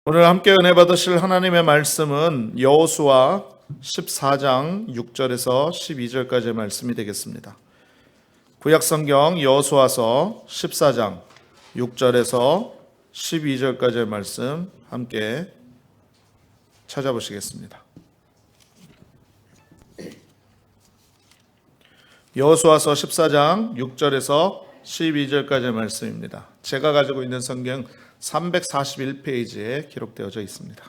오늘 함께 은혜 받으실 하나님의 말씀은 여호수아 14장 6절에서 12절까지의 말씀이 되겠습니다. 구약성경 여호수아서 14장 6절에서 12절까지의 말씀 함께 찾아보시겠습니다. 여호수아서 14장 6절에서 12절까지의 말씀입니다. 제가 가지고 있는 성경 341페이지에 기록되어져 있습니다.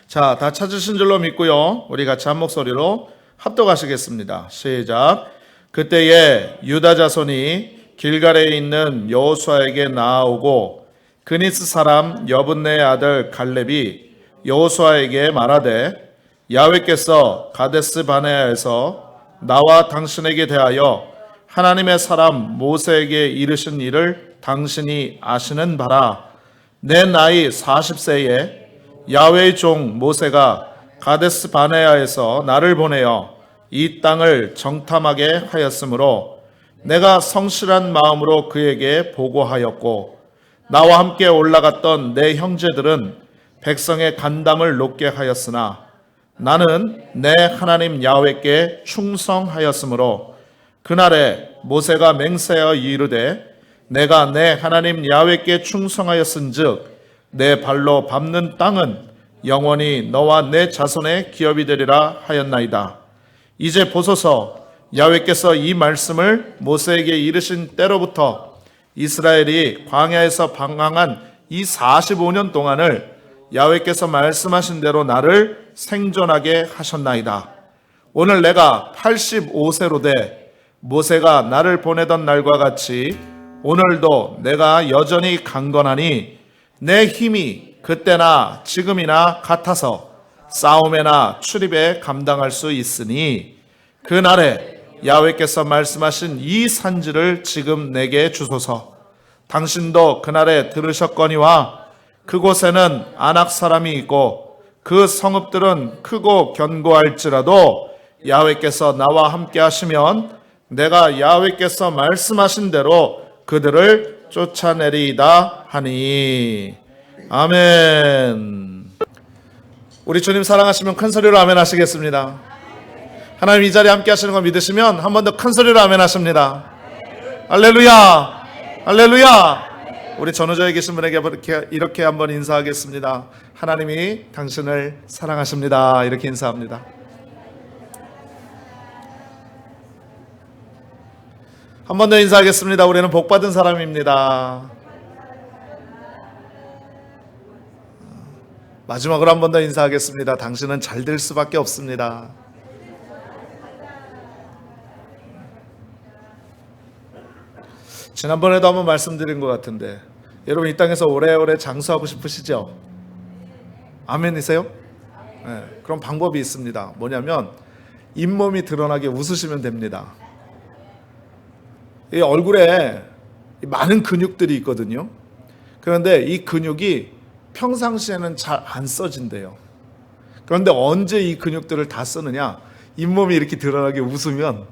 자, 다 찾으신 줄로 믿고요. 우리 같이 한 목소리로 합독하시겠습니다. 시작. 그때에 유다 자손이 길갈에 있는 여호수아에게 나아오고 그니스 사람 여분네의 아들 갈렙이 여호수아에게 말하되 야훼께서 가데스 바네아에서 나와 당신에게 대하여 하나님의 사람 모세에게 이르신 일을 당신이 아시는 바라. 내 나이 40세에 야훼의 종 모세가 가데스 바네아에서 나를 보내어 이 땅을 정탐하게 하였으므로 내가 성실한 마음으로 그에게 보고하였고 나와 함께 올라갔던 내 형제들은 백성의 간담을 높게 하였으나 나는 내 하나님 야훼께 충성하였으므로 그날에 모세가 맹세하여 이르되 내가 내 하나님 야훼께 충성하였은즉 내 발로 밟는 땅은 영원히 너와 내 자손의 기업이 되리라 하였나이다. 이제 보소서, 야훼께서 이 말씀을 모세에게 이르신 때로부터 이스라엘이 광야에서 방황한 이 45년 동안을 야훼께서 말씀하신 대로 나를 생존하게 하셨나이다. 오늘 내가 85세로 돼 모세가 나를 보내던 날과 같이 오늘도 내가 여전히 강건하니 내 힘이 그때나 지금이나 같아서 싸움에나 출입에 감당할 수 있으니 그날에 야훼께서 말씀하신 이 산지를 지금 내게 주소서. 당신도 그날에 들으셨거니와 그곳에는 아낙 사람이 있고 그 성읍들은 크고 견고할지라도 야훼께서 나와 함께 하시면 내가 야훼께서 말씀하신 대로 그들을 쫓아내리이다 하니. 아멘. 우리 주님 사랑하시면 큰 소리로 아멘 하시겠습니다. 하나님 이 자리에 함께 하시는 거 믿으시면 한 번 더 큰 소리로 아멘 하십니다. 할렐루야, 할렐루야. 우리 전후조에 계신 분에게 이렇게 한번 인사하겠습니다. 하나님이 당신을 사랑하십니다. 이렇게 인사합니다. 한 번 더 인사하겠습니다. 우리는 복받은 사람입니다. 마지막으로 한 번 더 인사하겠습니다. 당신은 잘 될 수밖에 없습니다. 지난번에도 한번 말씀드린 것 같은데 여러분 이 땅에서 오래오래 장수하고 싶으시죠? 아멘이세요? 네, 그럼 방법이 있습니다. 뭐냐면 잇몸이 드러나게 웃으시면 됩니다. 이 얼굴에 많은 근육들이 있거든요. 그런데 이 근육이 평상시에는 잘 안 써진대요. 그런데 언제 이 근육들을 다 쓰느냐? 잇몸이 이렇게 드러나게 웃으면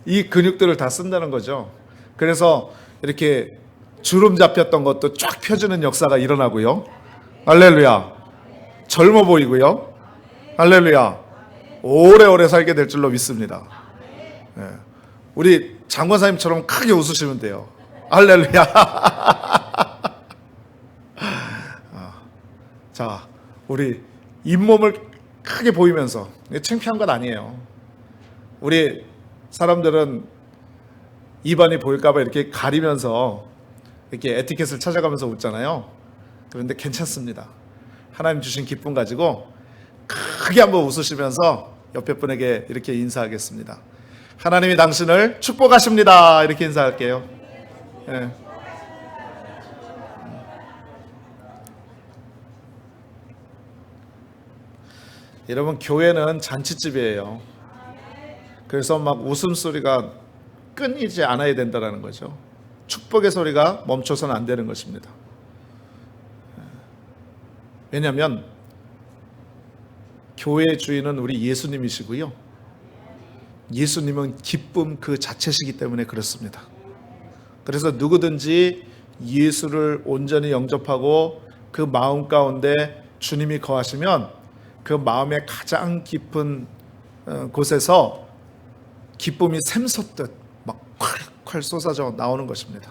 이 근육들을 다 쓴다는 거죠. 그래서 이렇게 주름 잡혔던 것도 쫙 펴주는 역사가 일어나고요. 할렐루야. 젊어 보이고요. 할렐루야. 오래오래 살게 될 줄로 믿습니다. 네. 우리 장관사님처럼 크게 웃으시면 돼요. 할렐루야. 자, 우리 잇몸을 크게 보이면서, 창피한 건 아니에요. 우리 사람들은 입안이 보일까봐 이렇게 가리면서 이렇게 에티켓을 찾아가면서 웃잖아요. 그런데 괜찮습니다. 하나님 주신 기쁨 가지고 크게 한번 웃으시면서 옆에 분에게 이렇게 인사하겠습니다. 하나님이 당신을 축복하십니다. 이렇게 인사할게요. 네. 여러분, 교회는 잔치집이에요. 그래서 막 웃음소리가 끊이지 않아야 된다는 거죠. 축복의 소리가 멈춰서는 안 되는 것입니다. 왜냐하면 교회의 주인은 우리 예수님이시고요. 예수님은 기쁨 그 자체시기 때문에 그렇습니다. 그래서 누구든지 예수를 온전히 영접하고 그 마음 가운데 주님이 거하시면 그 마음의 가장 깊은 곳에서 기쁨이 샘솟듯 막 콸콸 쏟아져 나오는 것입니다.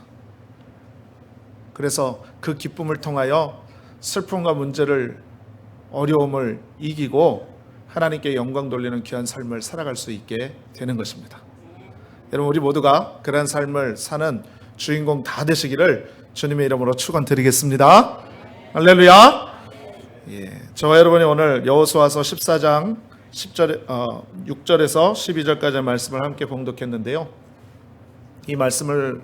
그래서 그 기쁨을 통하여 슬픔과 문제를, 어려움을 이기고 하나님께 영광 돌리는 귀한 삶을 살아갈 수 있게 되는 것입니다. 여러분, 우리 모두가 그런 삶을 사는 주인공 다 되시기를 주님의 이름으로 축원드리겠습니다. 할렐루야. 저와 여러분이 오늘 여호수아서 14장 6절에서 12절까지의 말씀을 함께 봉독했는데요. 이 말씀을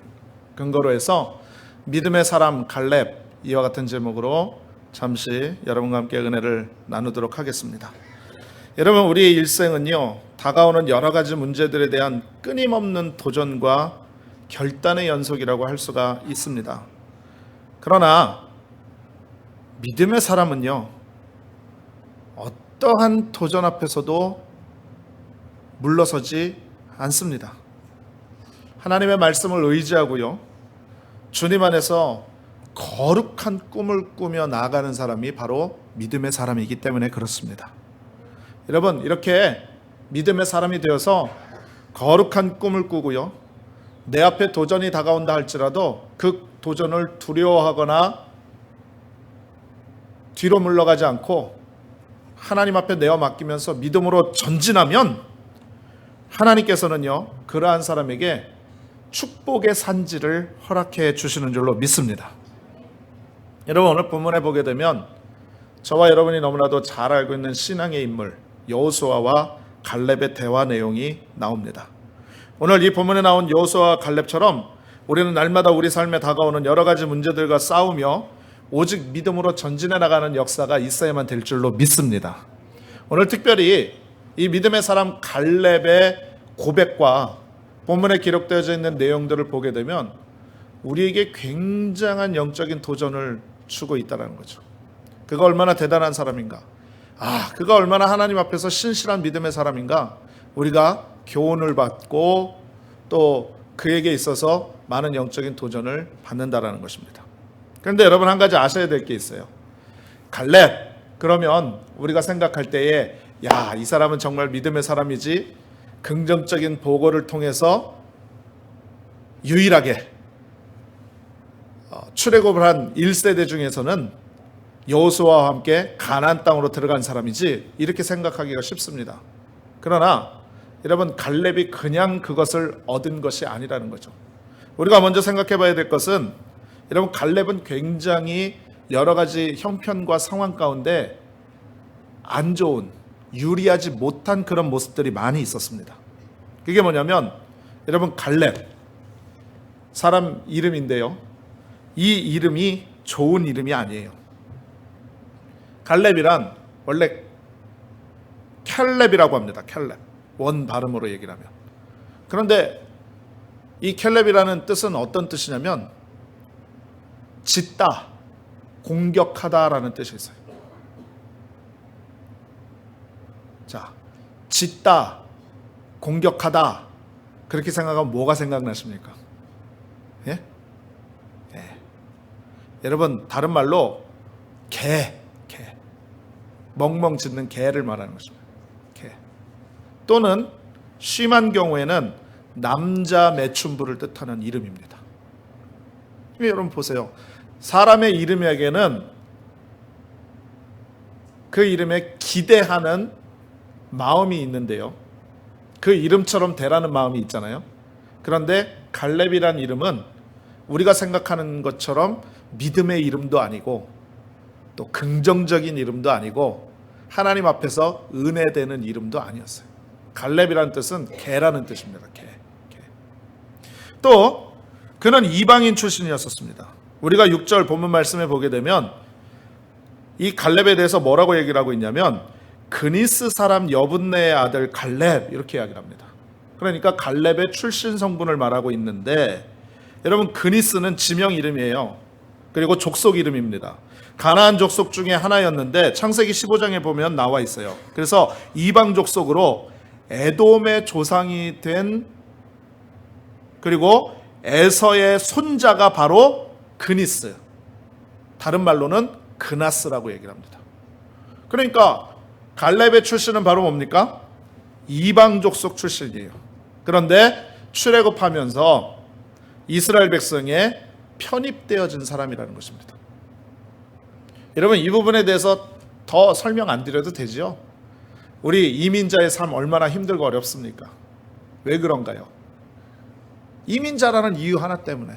근거로 해서 믿음의 사람 갈렙, 이와 같은 제목으로 잠시 여러분과 함께 은혜를 나누도록 하겠습니다. 여러분, 우리의 일생은요, 다가오는 여러 가지 문제들에 대한 끊임없는 도전과 결단의 연속이라고 할 수가 있습니다. 그러나 믿음의 사람은요, 어떠한 도전 앞에서도 물러서지 않습니다. 하나님의 말씀을 의지하고요, 주님 안에서 거룩한 꿈을 꾸며 나아가는 사람이 바로 믿음의 사람이기 때문에 그렇습니다. 여러분, 이렇게 믿음의 사람이 되어서 거룩한 꿈을 꾸고요, 내 앞에 도전이 다가온다 할지라도 그 도전을 두려워하거나 뒤로 물러가지 않고 하나님 앞에 내어 맡기면서 믿음으로 전진하면 하나님께서는요, 그러한 사람에게 축복의 산지를 허락해 주시는 줄로 믿습니다. 여러분, 오늘 본문에 보게 되면 저와 여러분이 너무나도 잘 알고 있는 신앙의 인물 여호수아와 갈렙의 대화 내용이 나옵니다. 오늘 이 본문에 나온 여호수아와 갈렙처럼 우리는 날마다 우리 삶에 다가오는 여러 가지 문제들과 싸우며 오직 믿음으로 전진해 나가는 역사가 있어야만 될 줄로 믿습니다. 오늘 특별히 이 믿음의 사람 갈렙의 고백과 본문에 기록되어져 있는 내용들을 보게 되면 우리에게 굉장한 영적인 도전을 주고 있다는 거죠. 그가 얼마나 대단한 사람인가, 그가 얼마나 하나님 앞에서 신실한 믿음의 사람인가, 우리가 교훈을 받고 또 그에게 있어서 많은 영적인 도전을 받는다라는 것입니다. 그런데 여러분, 한 가지 아셔야 될 게 있어요. 갈렙, 그러면 우리가 생각할 때에 이 사람은 정말 믿음의 사람이지, 긍정적인 보고를 통해서 유일하게 출애굽을 한 1세대 중에서는 여호수아와 함께 가나안 땅으로 들어간 사람이지, 이렇게 생각하기가 쉽습니다. 그러나 여러분, 갈렙이 그냥 그것을 얻은 것이 아니라는 거죠. 우리가 먼저 생각해 봐야 될 것은, 여러분, 갈렙은 굉장히 여러 가지 형편과 상황 가운데 안 좋은, 유리하지 못한 그런 모습들이 많이 있었습니다. 그게 뭐냐면, 여러분, 갈렙, 사람 이름인데요, 이 이름이 좋은 이름이 아니에요. 갈렙이란 원래 켈렙이라고 합니다. 켈렙, 원 발음으로 얘기를 하면. 그런데 이 켈렙이라는 뜻은 어떤 뜻이냐면 짓다, 공격하다라는 뜻이 있어요. 자, 짓다, 공격하다, 그렇게 생각하면 뭐가 생각나십니까? 예? 여러분, 다른 말로 개, 멍멍 짖는 개를 말하는 것입니다. 개. 또는 심한 경우에는 남자 매춘부를 뜻하는 이름입니다. 여러분 보세요. 사람의 이름에게는 그 이름에 기대하는 마음이 있는데요, 그 이름처럼 되라는 마음이 있잖아요. 그런데 갈렙이란 이름은 우리가 생각하는 것처럼 믿음의 이름도 아니고 또 긍정적인 이름도 아니고 하나님 앞에서 은혜되는 이름도 아니었어요. 갈렙이라는 뜻은 개라는 뜻입니다. 개. 또 그는 이방인 출신이었습니다. 우리가 6절 본문 말씀에 보게 되면 이 갈렙에 대해서 뭐라고 얘기를 하고 있냐면 그니스 사람 여분네의 아들 갈렙, 이렇게 이야기를 합니다. 그러니까 갈렙의 출신 성분을 말하고 있는데, 여러분, 그니스는 지명 이름이에요. 그리고 족속 이름입니다. 가나안 족속 중에 하나였는데 창세기 15장에 보면 나와 있어요. 그래서 이방 족속으로 에돔의 조상이 된, 그리고 에서의 손자가 바로 그니스, 다른 말로는 그나스라고 얘기를 합니다. 그러니까 갈렙의 출신은 바로 뭡니까? 이방 족속 출신이에요. 그런데 출애굽하면서 이스라엘 백성에 편입되어진 사람이라는 것입니다. 여러분, 이 부분에 대해서 더 설명 안 드려도 되죠? 우리 이민자의 삶 얼마나 힘들고 어렵습니까? 왜 그런가요? 이민자라는 이유 하나 때문에.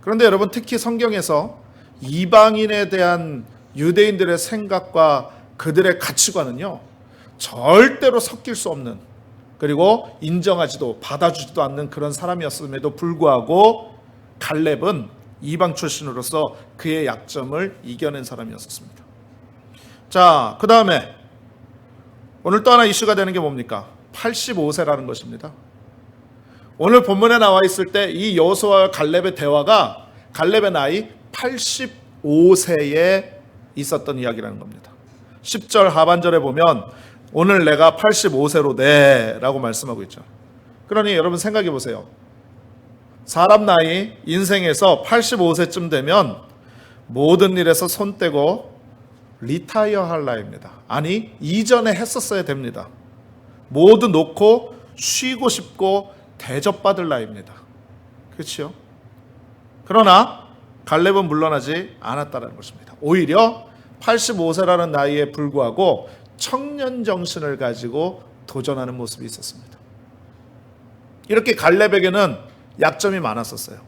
그런데 여러분, 특히 성경에서 이방인에 대한 유대인들의 생각과 그들의 가치관은요, 절대로 섞일 수 없는, 그리고 인정하지도 받아주지도 않는 그런 사람이었음에도 불구하고 갈렙은 이방 출신으로서 그의 약점을 이겨낸 사람이었습니다. 자, 그 다음에 오늘 또 하나 이슈가 되는 게 뭡니까? 85세라는 것입니다. 오늘 본문에 나와 있을 때 이 여호수아와 갈렙의 대화가 갈렙의 나이 85세에 있었던 이야기라는 겁니다. 10절 하반절에 보면 오늘 내가 85세로 돼 라고 말씀하고 있죠. 그러니 여러분 생각해 보세요. 사람 나이 인생에서 85세쯤 되면 모든 일에서 손 떼고 리타이어 할 나이입니다. 아니, 이전에 했었어야 됩니다. 모두 놓고 쉬고 싶고 대접받을 나이입니다. 그렇죠? 그러나 갈렙은 물러나지 않았다는 것입니다. 오히려 85세라는 나이에 불구하고 청년 정신을 가지고 도전하는 모습이 있었습니다. 이렇게 갈렙에게는 약점이 많았었어요.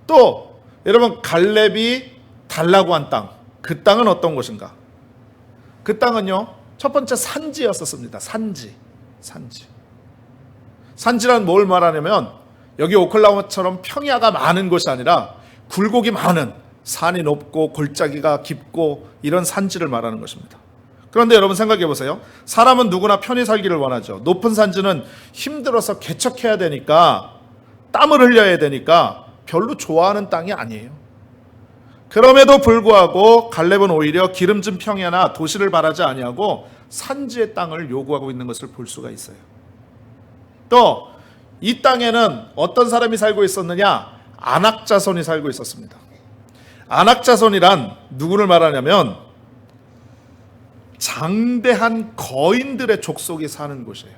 또 여러분, 갈렙이 달라고 한 땅, 그 땅은 어떤 곳인가? 그 땅은요, 첫 번째 산지였었습니다. 산지란 뭘 말하냐면 여기 오클라호마처럼 평야가 많은 곳이 아니라 굴곡이 많은, 산이 높고 골짜기가 깊고 이런 산지를 말하는 것입니다. 그런데 여러분 생각해 보세요. 사람은 누구나 편히 살기를 원하죠. 높은 산지는 힘들어서 개척해야 되니까, 땀을 흘려야 되니까 별로 좋아하는 땅이 아니에요. 그럼에도 불구하고 갈렙은 오히려 기름진 평야나 도시를 바라지 아니하고 산지의 땅을 요구하고 있는 것을 볼 수가 있어요. 또 이 땅에는 어떤 사람이 살고 있었느냐? 아낙 자손이 살고 있었습니다. 아낙 자손이란 누구를 말하냐면 장대한 거인들의 족속이 사는 곳이에요.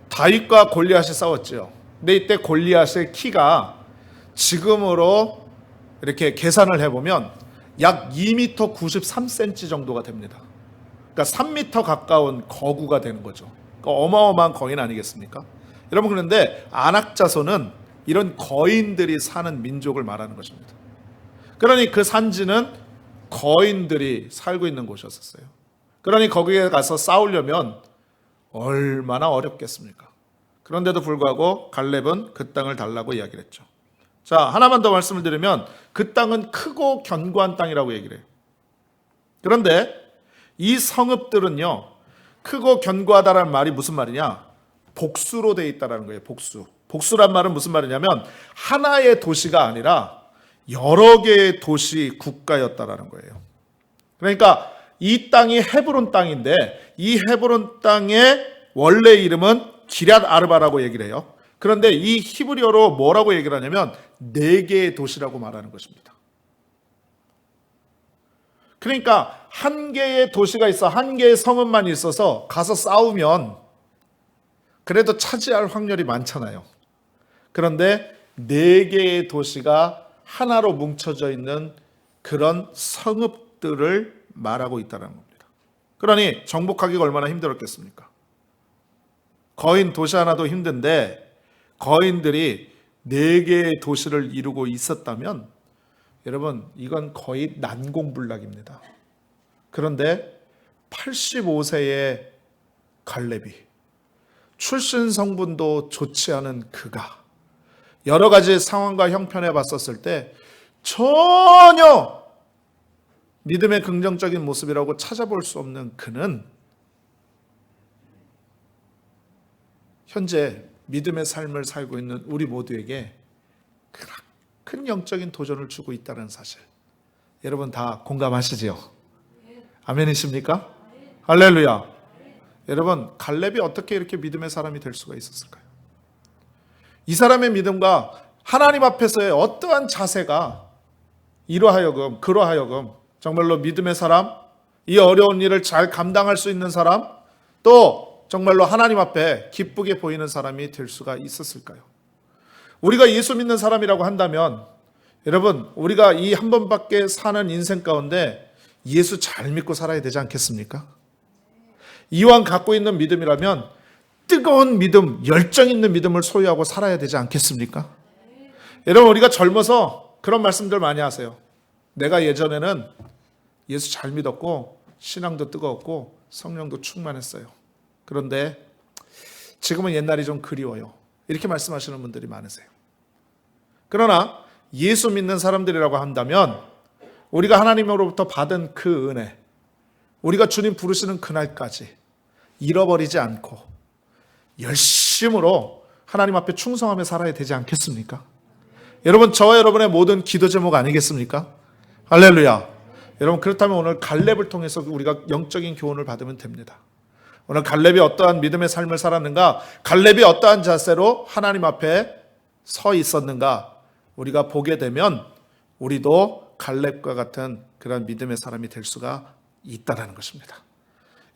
다윗과 골리앗이 싸웠죠. 근데 이때 골리앗의 키가 지금으로 이렇게 계산을 해보면 약 2m 93cm 정도가 됩니다. 그러니까 3m 가까운 거구가 되는 거죠. 그러니까 어마어마한 거인 아니겠습니까? 여러분, 그런데 아낙 자손은 이런 거인들이 사는 민족을 말하는 것입니다. 그러니 그 산지는 거인들이 살고 있는 곳이었어요. 그러니 거기에 가서 싸우려면 얼마나 어렵겠습니까? 그런데도 불구하고 갈렙은 그 땅을 달라고 이야기를 했죠. 자, 하나만 더 말씀을 드리면 그 땅은 크고 견고한 땅이라고 얘기를 해요. 그런데 이 성읍들은요, 크고 견고하다라는 말이 무슨 말이냐? 복수로 되어 있다는 거예요. 복수란 말은 무슨 말이냐면 하나의 도시가 아니라 여러 개의 도시 국가였다라는 거예요. 그러니까 이 땅이 헤브론 땅인데 이 헤브론 땅의 원래 이름은 기럇 아르바라고 얘기를 해요. 그런데 이 히브리어로 뭐라고 얘기를 하냐면 4개의 도시라고 말하는 것입니다. 그러니까 한 개의 도시가 있어, 한 개의 성읍만 있어서 가서 싸우면 그래도 차지할 확률이 많잖아요. 그런데 4개의 도시가 하나로 뭉쳐져 있는 그런 성읍들을 말하고 있다는 겁니다. 그러니 정복하기가 얼마나 힘들었겠습니까? 거인 도시 하나도 힘든데 거인들이 4개의 도시를 이루고 있었다면 여러분, 이건 거의 난공불락입니다. 그런데 85세의 갈렙이, 출신 성분도 좋지 않은 그가 여러 가지 상황과 형편에 봤었을 때 전혀 믿음의 긍정적인 모습이라고 찾아볼 수 없는 그는 현재 믿음의 삶을 살고 있는 우리 모두에게 큰 영적인 도전을 주고 있다는 사실, 여러분 다 공감하시지요? 아멘이십니까? 할렐루야. 여러분, 갈렙이 어떻게 이렇게 믿음의 사람이 될 수가 있었을까요? 이 사람의 믿음과 하나님 앞에서의 어떠한 자세가 그러하여금 정말로 믿음의 사람, 이 어려운 일을 잘 감당할 수 있는 사람, 또 정말로 하나님 앞에 기쁘게 보이는 사람이 될 수가 있었을까요? 우리가 예수 믿는 사람이라고 한다면 여러분, 우리가 이 한 번밖에 사는 인생 가운데 예수 잘 믿고 살아야 되지 않겠습니까? 이왕 갖고 있는 믿음이라면 뜨거운 믿음, 열정 있는 믿음을 소유하고 살아야 되지 않겠습니까? 여러분, 우리가 젊어서 그런 말씀들 많이 하세요. 내가 예전에는 예수 잘 믿었고 신앙도 뜨거웠고 성령도 충만했어요. 그런데 지금은 옛날이 좀 그리워요. 이렇게 말씀하시는 분들이 많으세요. 그러나 예수 믿는 사람들이라고 한다면 우리가 하나님으로부터 받은 그 은혜, 우리가 주님 부르시는 그날까지 잃어버리지 않고 열심으로 하나님 앞에 충성하며 살아야 되지 않겠습니까? 여러분, 저와 여러분의 모든 기도 제목 아니겠습니까? 할렐루야. 여러분, 그렇다면 오늘 갈렙을 통해서 우리가 영적인 교훈을 받으면 됩니다. 오늘 갈렙이 어떠한 믿음의 삶을 살았는가, 갈렙이 어떠한 자세로 하나님 앞에 서 있었는가, 우리가 보게 되면 우리도 갈렙과 같은 그런 믿음의 사람이 될 수가 있다는 것입니다.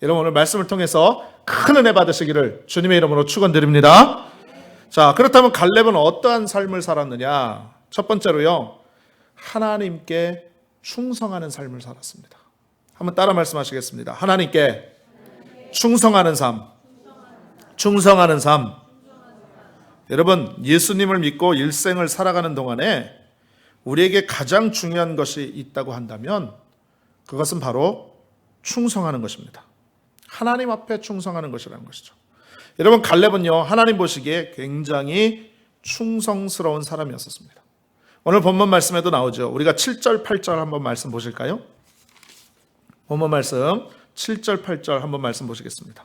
여러분, 오늘 말씀을 통해서 큰 은혜 받으시기를 주님의 이름으로 축원드립니다. 자, 그렇다면 갈렙은 어떠한 삶을 살았느냐? 첫 번째로요, 하나님께 충성하는 삶을 살았습니다. 한번 따라 말씀하시겠습니다. 하나님께 충성하는 삶. 충성하는 삶. 여러분, 예수님을 믿고 일생을 살아가는 동안에 우리에게 가장 중요한 것이 있다고 한다면 그것은 바로 충성하는 것입니다. 하나님 앞에 충성하는 것이라는 것이죠. 여러분, 갈렙은요, 하나님 보시기에 굉장히 충성스러운 사람이었습니다. 오늘 본문 말씀에도 나오죠. 우리가 7절, 8절 한번 말씀 보실까요? 본문 말씀 7절, 8절 한번 말씀 보시겠습니다.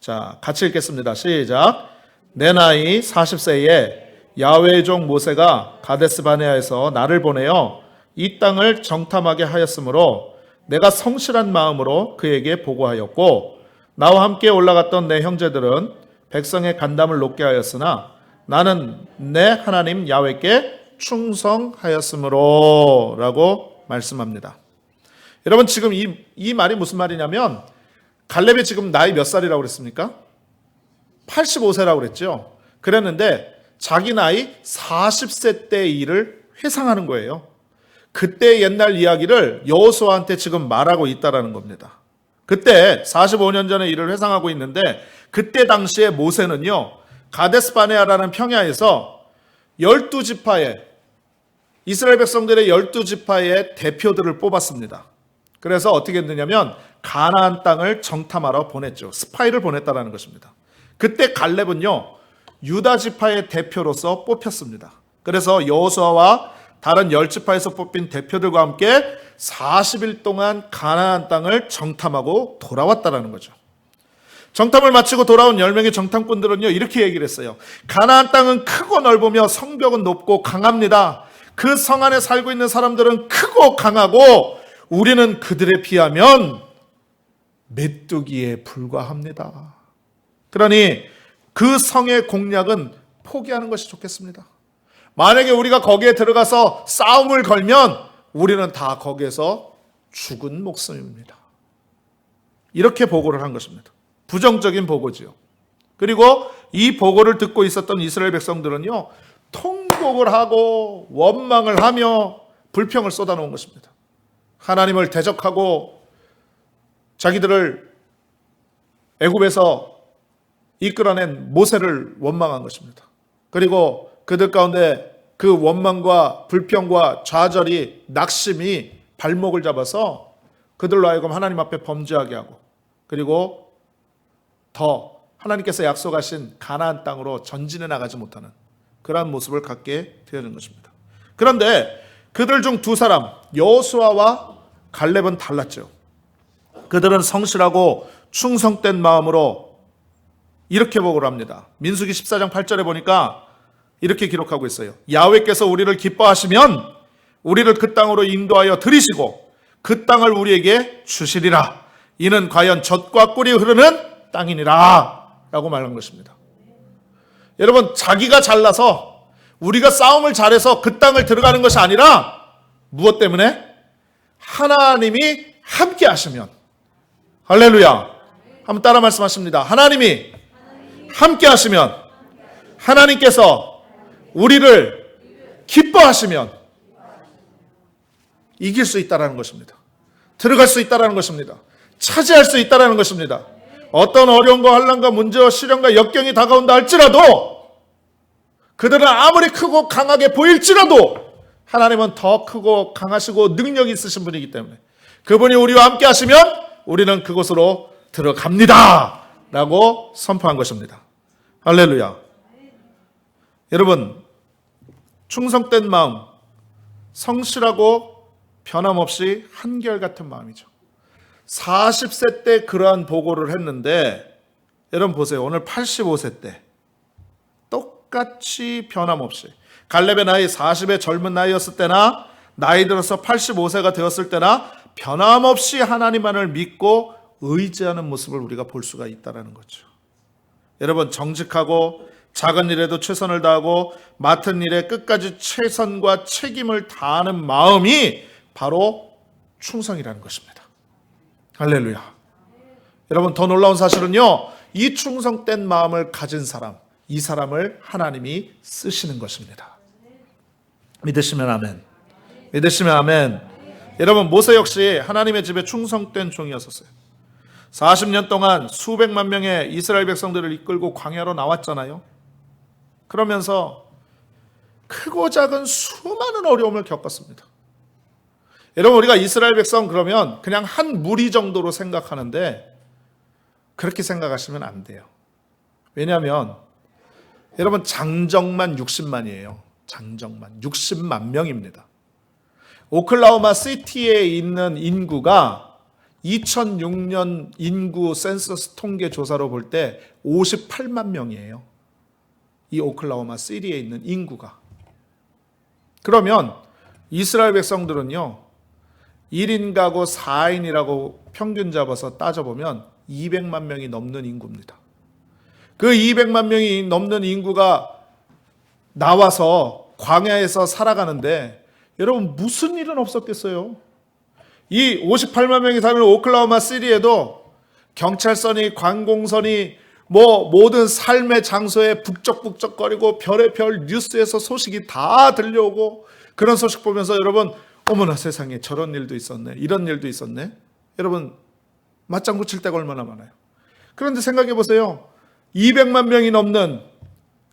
자, 같이 읽겠습니다. 시작. 내 나이 40세에 야훼의 종 모세가 가데스 바네아에서 나를 보내어 이 땅을 정탐하게 하였으므로 내가 성실한 마음으로 그에게 보고하였고, 나와 함께 올라갔던 내 형제들은 백성의 간담을 높게 하였으나 나는 내 하나님 야훼께 충성하였으므로 라고 말씀합니다. 여러분, 지금 이 말이 무슨 말이냐면, 갈렙이 지금 나이 몇 살이라고 그랬습니까? 85세라고 그랬죠. 그랬는데 자기 나이 40세 때 일을 회상하는 거예요. 그때 옛날 이야기를 여호수아한테 지금 말하고 있다라는 겁니다. 그때 45년 전의 일을 회상하고 있는데, 그때 당시에 모세는요, 가데스 바네아라는 평야에서 12지파의 이스라엘 백성들의 12지파의 대표들을 뽑았습니다. 그래서 어떻게 했느냐면 가나안 땅을 정탐하러 보냈죠. 스파이를 보냈다라는 것입니다. 그때 갈렙은요, 유다 지파의 대표로서 뽑혔습니다. 그래서 여호수아와 다른 10지파에서 뽑힌 대표들과 함께 40일 동안 가나안 땅을 정탐하고 돌아왔다라는 거죠. 정탐을 마치고 돌아온 10명의 정탐꾼들은요, 이렇게 얘기를 했어요. 가나안 땅은 크고 넓으며 성벽은 높고 강합니다. 그 성 안에 살고 있는 사람들은 크고 강하고 우리는 그들에 비하면 메뚜기에 불과합니다. 그러니 그 성의 공략은 포기하는 것이 좋겠습니다. 만약에 우리가 거기에 들어가서 싸움을 걸면 우리는 다 거기에서 죽은 목숨입니다. 이렇게 보고를 한 것입니다. 부정적인 보고지요. 그리고 이 보고를 듣고 있었던 이스라엘 백성들은요, 통곡을 하고 원망을 하며 불평을 쏟아놓은 것입니다. 하나님을 대적하고 자기들을 애굽에서 이끌어낸 모세를 원망한 것입니다. 그리고 그들 가운데 그 원망과 불평과 좌절이, 낙심이 발목을 잡아서 그들로 하여금 하나님 앞에 범죄하게 하고, 그리고 더 하나님께서 약속하신 가나안 땅으로 전진해 나가지 못하는 그러한 모습을 갖게 되는 것입니다. 그런데 그들 중 두 사람, 여호수아와 갈렙은 달랐죠. 그들은 성실하고 충성된 마음으로 이렇게 보고를 합니다. 민수기 14장 8절에 보니까 이렇게 기록하고 있어요. 야훼께서 우리를 기뻐하시면 우리를 그 땅으로 인도하여 들이시고 그 땅을 우리에게 주시리라. 이는 과연 젖과 꿀이 흐르는 땅이니라 라고 말한 것입니다. 여러분, 자기가 잘나서 우리가 싸움을 잘해서 그 땅을 들어가는 것이 아니라 무엇 때문에? 하나님이 함께 하시면. 할렐루야. 한번 따라 말씀하십니다. 하나님이 함께 하시면, 하나님께서 우리를 기뻐하시면 이길 수 있다는 것입니다. 들어갈 수 있다는 것입니다. 차지할 수 있다는 것입니다. 어떤 어려움과 환난과 문제와 시련과 역경이 다가온다 할지라도, 그들은 아무리 크고 강하게 보일지라도 하나님은 더 크고 강하시고 능력이 있으신 분이기 때문에 그분이 우리와 함께 하시면 우리는 그곳으로 들어갑니다 라고 선포한 것입니다. 할렐루야. 여러분, 충성된 마음, 성실하고 변함없이 한결같은 마음이죠. 40세 때 그러한 보고를 했는데, 여러분 보세요. 오늘 85세 때 똑같이 변함없이, 갈렙의 나이 40의 젊은 나이였을 때나 나이 들어서 85세가 되었을 때나 변함없이 하나님만을 믿고 의지하는 모습을 우리가 볼 수가 있다는 거죠. 여러분, 정직하고 작은 일에도 최선을 다하고 맡은 일에 끝까지 최선과 책임을 다하는 마음이 바로 충성이라는 것입니다. 할렐루야. 여러분, 더 놀라운 사실은요, 이 충성된 마음을 가진 사람, 이 사람을 하나님이 쓰시는 것입니다. 믿으시면 아멘. 믿으시면 아멘. 여러분, 모세 역시 하나님의 집에 충성된 종이었었어요. 40년 동안 수백만 명의 이스라엘 백성들을 이끌고 광야로 나왔잖아요. 그러면서 크고 작은 수많은 어려움을 겪었습니다. 여러분, 우리가 이스라엘 백성 그러면 그냥 한 무리 정도로 생각하는데 그렇게 생각하시면 안 돼요. 왜냐하면 여러분, 장정만 60만이에요. 장정만 60만 명입니다. 오클라호마 시티에 있는 인구가 2006년 인구 센서스 통계 조사로 볼 때 58만 명이에요. 이 오클라호마 시티에 있는 인구가. 그러면 이스라엘 백성들은요, 1인 가구 4인이라고 평균 잡아서 따져보면 200만 명이 넘는 인구입니다. 그 200만 명이 넘는 인구가 나와서 광야에서 살아가는데 여러분, 무슨 일은 없었겠어요? 이 58만 명이 사는 오클라호마 시티에도 경찰선이, 관공선이, 모든 삶의 장소에 북적북적거리고 별의 별 뉴스에서 소식이 다 들려오고, 그런 소식 보면서 여러분, 어머나 세상에 저런 일도 있었네, 이런 일도 있었네. 여러분, 맞장구 칠 때가 얼마나 많아요. 그런데 생각해 보세요. 200만 명이 넘는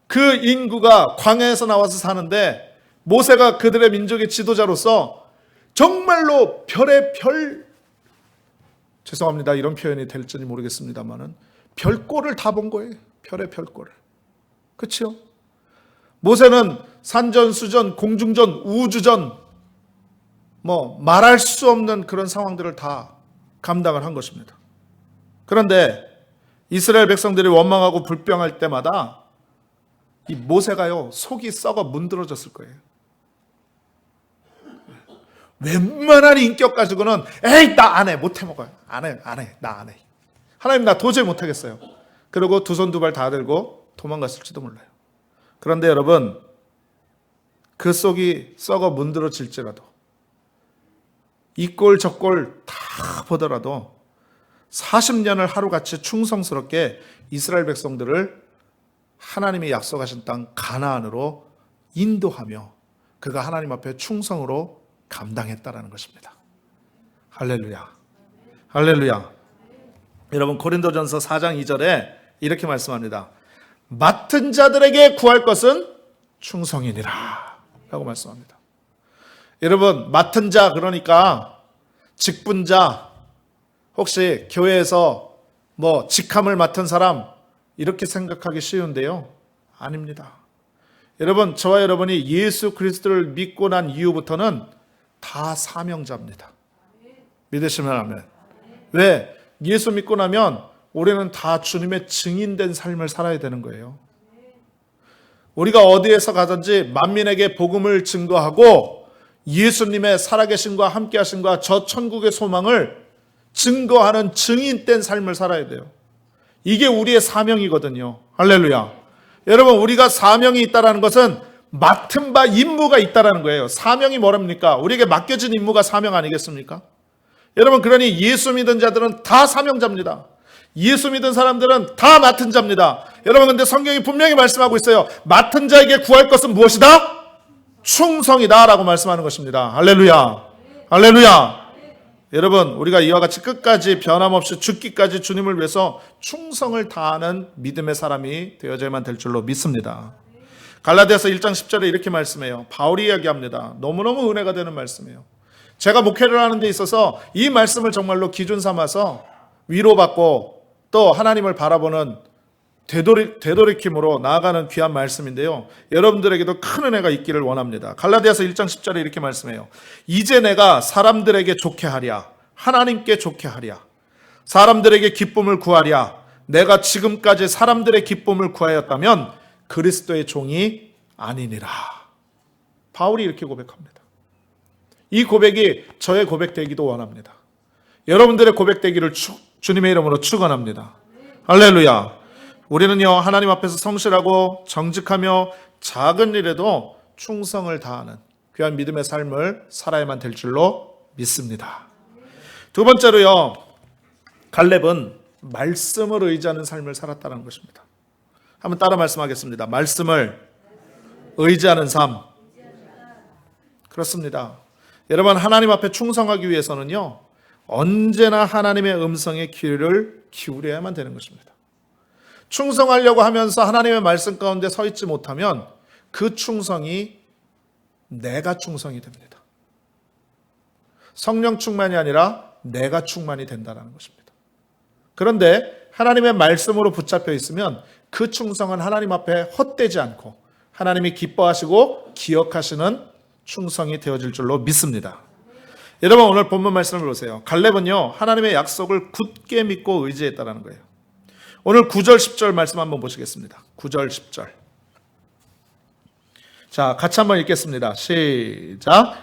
그 인구가 광야에서 나와서 사는데 모세가 그들의 민족의 지도자로서 정말로 별의 별, 죄송합니다, 이런 표현이 될지 모르겠습니다만은 별꼴을 다 본 거예요. 별의 별꼴을. 그렇죠? 모세는 산전, 수전, 공중전, 우주전, 말할 수 없는 그런 상황들을 다 감당을 한 것입니다. 그런데 이스라엘 백성들이 원망하고 불평할 때마다 이 모세가요, 속이 썩어 문드러졌을 거예요. 웬만한 인격 가지고는 에이, 나 안 해, 못 해 먹어요. 안 해, 나 안 해. 하나님, 나 도저히 못 하겠어요. 그리고 두 손 두 발 다 들고 도망갔을지도 몰라요. 그런데 여러분, 그 속이 썩어 문드러질지라도, 이 꼴 저 꼴 다 보더라도 40년을 하루같이 충성스럽게 이스라엘 백성들을 하나님이 약속하신 땅 가나안으로 인도하며 그가 하나님 앞에 충성으로 감당했다라는 것입니다. 할렐루야. 할렐루야. 여러분, 고린도전서 4장 2절에 이렇게 말씀합니다. 맡은 자들에게 구할 것은 충성이니라 라고 말씀합니다. 여러분, 맡은 자, 그러니까 직분자, 혹시 교회에서 직함을 맡은 사람, 이렇게 생각하기 쉬운데요, 아닙니다. 여러분, 저와 여러분이 예수 그리스도를 믿고 난 이후부터는 다 사명자입니다. 믿으시면 아멘. 왜? 예수 믿고 나면 우리는 다 주님의 증인된 삶을 살아야 되는 거예요. 우리가 어디에서 가든지 만민에게 복음을 증거하고 예수님의 살아계심과 함께하심과 저 천국의 소망을 증거하는 증인된 삶을 살아야 돼요. 이게 우리의 사명이거든요. 할렐루야. 여러분, 우리가 사명이 있다는 것은 맡은 바 임무가 있다라는 거예요. 사명이 뭐랍니까? 우리에게 맡겨진 임무가 사명 아니겠습니까? 여러분, 그러니 예수 믿은 자들은 다 사명자입니다. 예수 믿은 사람들은 다 맡은 자입니다. 여러분, 근데 성경이 분명히 말씀하고 있어요. 맡은 자에게 구할 것은 무엇이다? 충성이다 라고 말씀하는 것입니다. 할렐루야. 할렐루야. 여러분, 우리가 이와 같이 끝까지 변함없이 죽기까지 주님을 위해서 충성을 다하는 믿음의 사람이 되어져야만 될 줄로 믿습니다. 갈라디아서 1장 10절에 이렇게 말씀해요. 바울이 이야기합니다. 너무너무 은혜가 되는 말씀이에요. 제가 목회를 하는 데 있어서 이 말씀을 정말로 기준 삼아서 위로받고 또 하나님을 바라보는 되돌이킴으로 나아가는 귀한 말씀인데요. 여러분들에게도 큰 은혜가 있기를 원합니다. 갈라디아서 1장 10절에 이렇게 말씀해요. 이제 내가 사람들에게 좋게 하랴, 하나님께 좋게 하랴, 사람들에게 기쁨을 구하랴. 내가 지금까지 사람들의 기쁨을 구하였다면 그리스도의 종이 아니니라. 바울이 이렇게 고백합니다. 이 고백이 저의 고백 되기도 원합니다. 여러분들의 고백 되기를 주님의 이름으로 축원합니다. 할렐루야. 우리는요, 하나님 앞에서 성실하고 정직하며 작은 일에도 충성을 다하는 귀한 믿음의 삶을 살아야만 될 줄로 믿습니다. 두 번째로요, 갈렙은 말씀을 의지하는 삶을 살았다는 것입니다. 한번 따라 말씀하겠습니다. 말씀을 의지하는 삶. 그렇습니다. 여러분, 하나님 앞에 충성하기 위해서는요, 언제나 하나님의 음성에 귀를 기울여야만 되는 것입니다. 충성하려고 하면서 하나님의 말씀 가운데 서 있지 못하면 그 충성이 내가 충성이 됩니다. 성령 충만이 아니라 내가 충만이 된다는 것입니다. 그런데 하나님의 말씀으로 붙잡혀 있으면 그 충성은 하나님 앞에 헛되지 않고 하나님이 기뻐하시고 기억하시는 충성이 되어질 줄로 믿습니다. 여러분, 오늘 본문 말씀을 보세요. 갈렙은요, 하나님의 약속을 굳게 믿고 의지했다는 거예요. 오늘 9절 10절 말씀 한번 보시겠습니다. 9절 10절. 자, 같이 한번 읽겠습니다. 시작.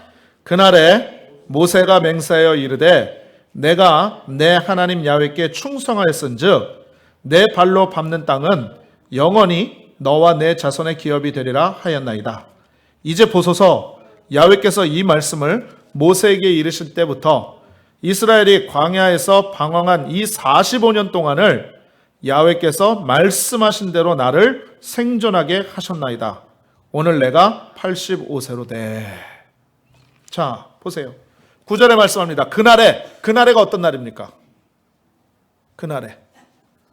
그날에 모세가 맹세하여 이르되 내가 내 하나님 야훼께 충성하였은즉 내 발로 밟는 땅은 영원히 너와 내 자손의 기업이 되리라 하였나이다. 이제 보소서, 야훼께서 이 말씀을 모세에게 이르실 때부터 이스라엘이 광야에서 방황한 이 45년 동안을 야훼께서 말씀하신 대로 나를 생존하게 하셨나이다. 오늘 내가 85세로 돼. 자, 보세요. 9절에 말씀합니다. 그날에가 어떤 날입니까? 그날에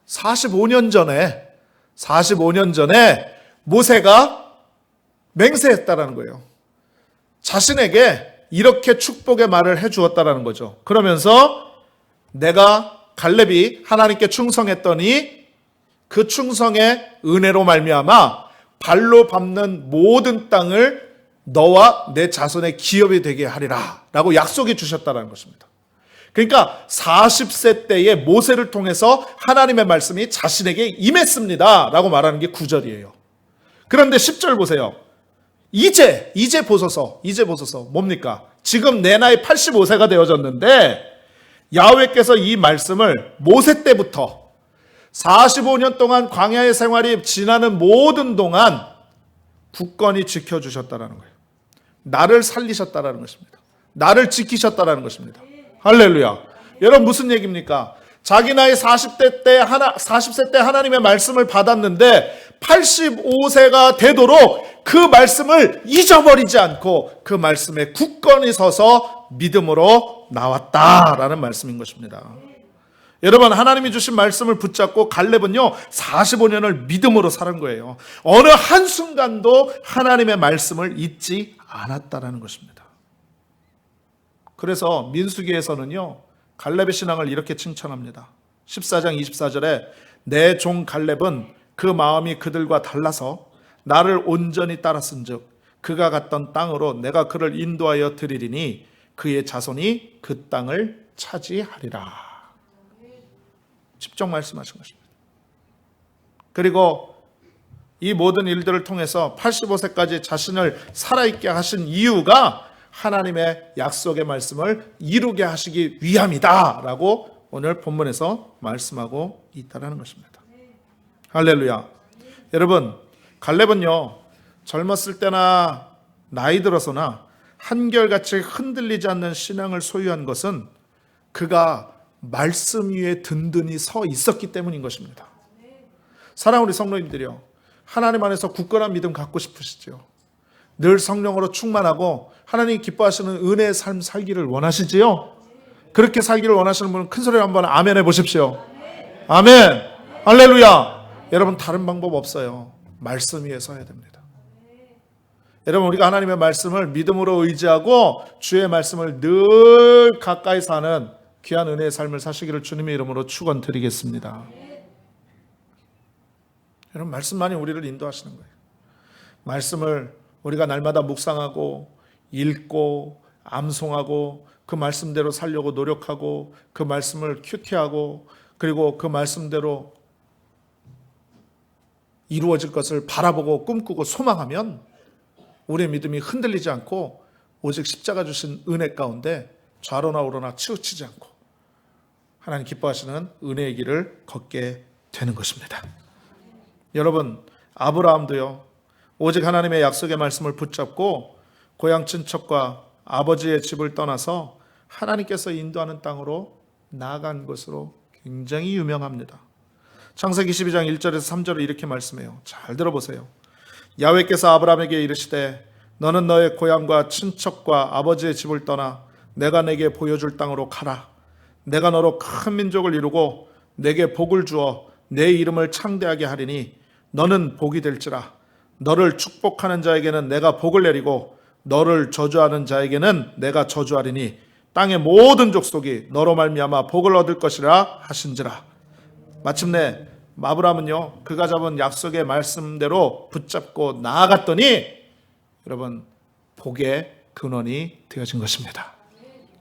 45년 전에 모세가 맹세했다라는 거예요. 자신에게 이렇게 축복의 말을 해주었다라는 거죠. 그러면서 내가 갈렙이 하나님께 충성했더니 그 충성의 은혜로 말미암아 발로 밟는 모든 땅을 너와 내 자손의 기업이 되게 하리라 라고 약속해 주셨다는 것입니다. 그러니까 40세 때에 모세를 통해서 하나님의 말씀이 자신에게 임했습니다 라고 말하는 게 9절이에요. 그런데 10절 보세요. 이제 보소서 뭡니까? 지금 내 나이 85세가 되어졌는데 야훼께서 이 말씀을 모세 때부터 45년 동안 광야의 생활이 지나는 모든 동안 굳건히 지켜주셨다는 거예요. 나를 살리셨다는 것입니다. 나를 지키셨다는 것입니다. 할렐루야. 여러분, 무슨 얘기입니까? 자기 나이 40세 때 하나님의 말씀을 받았는데 85세가 되도록 그 말씀을 잊어버리지 않고 그 말씀에 굳건히 서서 믿음으로 나왔다라는 말씀인 것입니다. 여러분, 하나님이 주신 말씀을 붙잡고 갈렙은요 45년을 믿음으로 살은 거예요. 어느 한순간도 하나님의 말씀을 잊지 않았다라는 것입니다. 그래서 민수기에서는요 갈렙의 신앙을 이렇게 칭찬합니다. 14장 24절에 내 종 갈렙은 그 마음이 그들과 달라서 나를 온전히 따랐은즉 그가 갔던 땅으로 내가 그를 인도하여 드리리니 그의 자손이 그 땅을 차지하리라. 직접 말씀하신 것입니다. 그리고 이 모든 일들을 통해서 85세까지 자신을 살아있게 하신 이유가 하나님의 약속의 말씀을 이루게 하시기 위함이다 라고 오늘 본문에서 말씀하고 있다는 것입니다. 할렐루야. 여러분, 갈렙은요 젊었을 때나 나이 들어서나 한결같이 흔들리지 않는 신앙을 소유한 것은 그가 말씀 위에 든든히 서 있었기 때문인 것입니다. 사랑하는 우리 성도님들이요, 하나님 안에서 굳건한 믿음 갖고 싶으시죠? 늘 성령으로 충만하고 하나님 기뻐하시는 은혜의 삶 살기를 원하시지요? 그렇게 살기를 원하시는 분은 큰 소리로 한번 아멘 해보십시오. 아멘. 할렐루야. 여러분, 다른 방법 없어요. 말씀 위에 서야 됩니다. 여러분, 우리가 하나님의 말씀을 믿음으로 의지하고 주의 말씀을 늘 가까이 사는 귀한 은혜의 삶을 사시기를 주님의 이름으로 축원드리겠습니다. 여러분, 말씀만이 우리를 인도하시는 거예요. 말씀을 우리가 날마다 묵상하고 읽고 암송하고 그 말씀대로 살려고 노력하고 그 말씀을 큐티하고 그리고 그 말씀대로 이루어질 것을 바라보고 꿈꾸고 소망하면 우리의 믿음이 흔들리지 않고 오직 십자가 주신 은혜 가운데 좌로나 우로나 치우치지 않고 하나님 기뻐하시는 은혜의 길을 걷게 되는 것입니다. 여러분, 아브라함도요, 오직 하나님의 약속의 말씀을 붙잡고 고향 친척과 아버지의 집을 떠나서 하나님께서 인도하는 땅으로 나아간 것으로 굉장히 유명합니다. 창세기 12장 1절에서 3절을 이렇게 말씀해요. 잘 들어보세요. 야훼께서 아브라함에게 이르시되 너는 너의 고향과 친척과 아버지의 집을 떠나 내가 내게 보여줄 땅으로 가라. 내가 너로 큰 민족을 이루고 내게 복을 주어 내 이름을 창대하게 하리니 너는 복이 될지라. 너를 축복하는 자에게는 내가 복을 내리고 너를 저주하는 자에게는 내가 저주하리니 땅의 모든 족속이 너로 말미암아 복을 얻을 것이라 하신지라. 마침내 아브라함은요, 그가 잡은 약속의 말씀대로 붙잡고 나아갔더니 여러분, 복의 근원이 되어진 것입니다.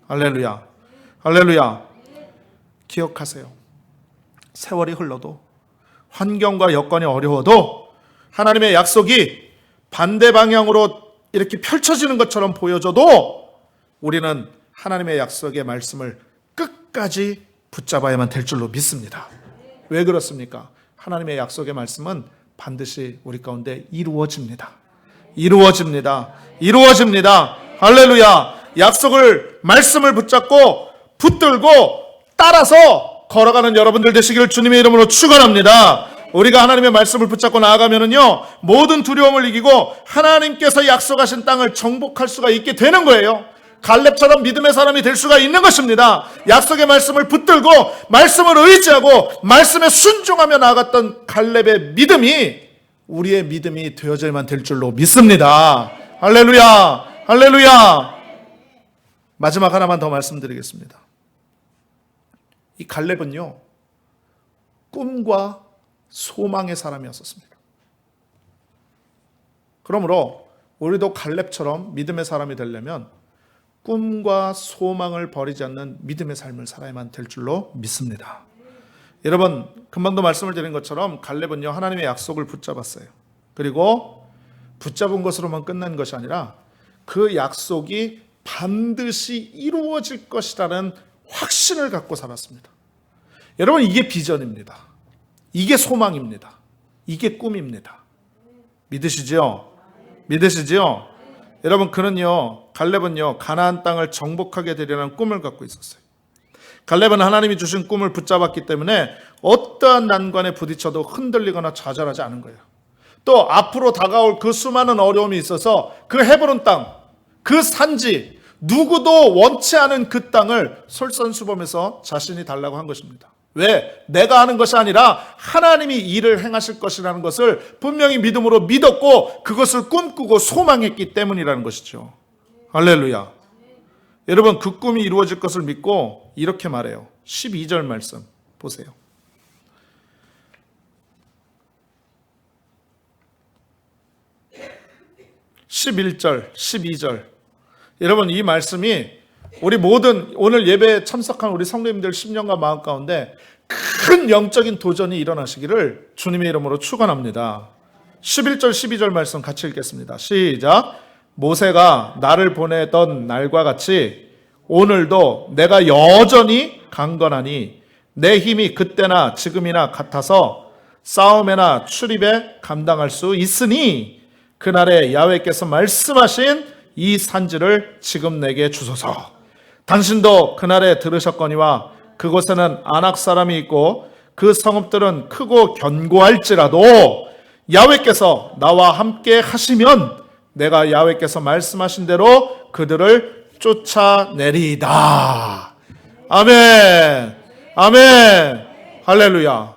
할렐루야. 할렐루야. 기억하세요. 세월이 흘러도 환경과 여건이 어려워도 하나님의 약속이 반대 방향으로 이렇게 펼쳐지는 것처럼 보여져도 우리는 하나님의 약속의 말씀을 끝까지 붙잡아야만 될 줄로 믿습니다. 왜 그렇습니까? 하나님의 약속의 말씀은 반드시 우리 가운데 이루어집니다. 이루어집니다. 이루어집니다. 할렐루야. 약속을, 말씀을 붙잡고 붙들고 따라서 걸어가는 여러분들 되시기를 주님의 이름으로 축원합니다. 우리가 하나님의 말씀을 붙잡고 나아가면은요, 모든 두려움을 이기고 하나님께서 약속하신 땅을 정복할 수가 있게 되는 거예요. 갈렙처럼 믿음의 사람이 될 수가 있는 것입니다. 약속의 말씀을 붙들고 말씀을 의지하고 말씀에 순종하며 나아갔던 갈렙의 믿음이 우리의 믿음이 되어져야만 될 줄로 믿습니다. 할렐루야. 할렐루야. 마지막 하나만 더 말씀드리겠습니다. 이 갈렙은요, 꿈과 소망의 사람이었습니다. 그러므로 우리도 갈렙처럼 믿음의 사람이 되려면 꿈과 소망을 버리지 않는 믿음의 삶을 살아야만 될 줄로 믿습니다. 여러분, 금방도 말씀을 드린 것처럼 갈렙은요, 하나님의 약속을 붙잡았어요. 그리고 붙잡은 것으로만 끝난 것이 아니라 그 약속이 반드시 이루어질 것이라는 확신을 갖고 살았습니다. 여러분, 이게 비전입니다. 이게 소망입니다. 이게 꿈입니다. 믿으시죠? 믿으시죠? 여러분, 갈렙은요, 가나안 땅을 정복하게 되려는 꿈을 갖고 있었어요. 갈렙은 하나님이 주신 꿈을 붙잡았기 때문에 어떠한 난관에 부딪혀도 흔들리거나 좌절하지 않은 거예요. 또 앞으로 다가올 그 수많은 어려움이 있어서 그 헤브론 땅, 그 산지, 누구도 원치 않은 그 땅을 솔선수범해서 자신이 달라고 한 것입니다. 왜? 내가 하는 것이 아니라 하나님이 일을 행하실 것이라는 것을 분명히 믿음으로 믿었고 그것을 꿈꾸고 소망했기 때문이라는 것이죠. 할렐루야. 여러분, 그 꿈이 이루어질 것을 믿고 이렇게 말해요. 12절 말씀 보세요. (11절) (12절) 여러분, 이 말씀이 우리 모든 오늘 예배에 참석한 우리 성도님들 심령과 마음 가운데 큰 영적인 도전이 일어나시기를 주님의 이름으로 축원합니다. 11절 12절 말씀 같이 읽겠습니다. 시작. 모세가 나를 보내던 날과 같이 오늘도 내가 여전히 강건하니 내 힘이 그때나 지금이나 같아서 싸움에나 출입에 감당할 수 있으니 그날에 야훼께서 말씀하신 이 산지를 지금 내게 주소서. 당신도 그날에 들으셨거니와 그곳에는 아낙 사람이 있고 그 성읍들은 크고 견고할지라도 야훼께서 나와 함께 하시면 내가 야훼께서 말씀하신 대로 그들을 쫓아내리이다. 아멘. 아멘. 할렐루야.